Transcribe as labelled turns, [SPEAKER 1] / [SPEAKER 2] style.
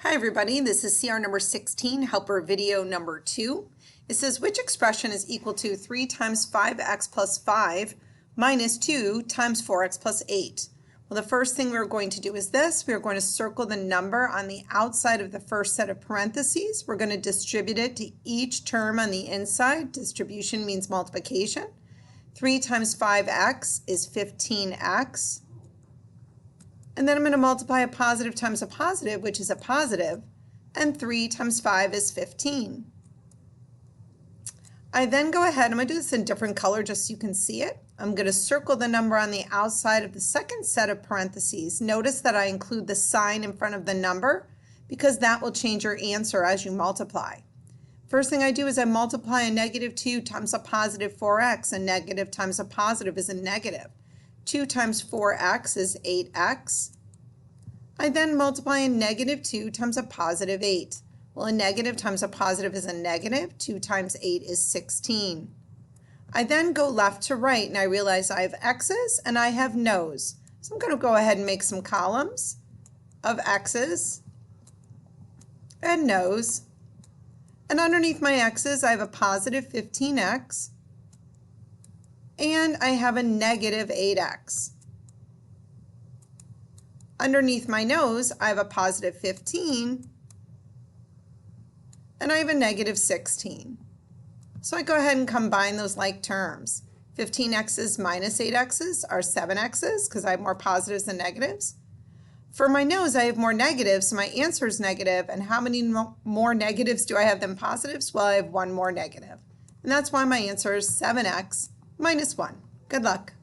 [SPEAKER 1] Hi everybody, this is CR number 16, helper video number 2. It says which expression is equal to 3 times 5x plus 5 minus 2 times 4x plus 8. Well, the first thing we're going to do is this. We're going to circle the number on the outside of the first set of parentheses. We're going to distribute it to each term on the inside. Distribution means multiplication. 3 times 5x is 15x. And then I'm going to multiply a positive times a positive, which is a positive, and 3 times 5 is 15. I then go ahead, I'm going to do this in a different color just so you can see it. I'm going to circle the number on the outside of the second set of parentheses. Notice that I include the sign in front of the number because that will change your answer as you multiply. First thing I do is I multiply a negative 2 times a positive 4x. A negative times a positive is a negative. 2 times 4x is 8x. I then multiply a negative 2 times a positive 8. Well, a negative times a positive is a negative. 2 times 8 is 16. I then go left to right and I realize I have x's and I have no's. So I'm going to go ahead and make some columns of x's and no's. And underneath my x's I have a positive 15x. And I have a negative 8x. Underneath my no's, I have a positive 15, and I have a negative 16. So I go ahead and combine those like terms. 15x's minus 8x's are 7x's because I have more positives than negatives. For my no's, I have more negatives, so my answer is negative. And how many more negatives do I have than positives? Well, I have one more negative. And that's why my answer is 7x minus 1. Good luck.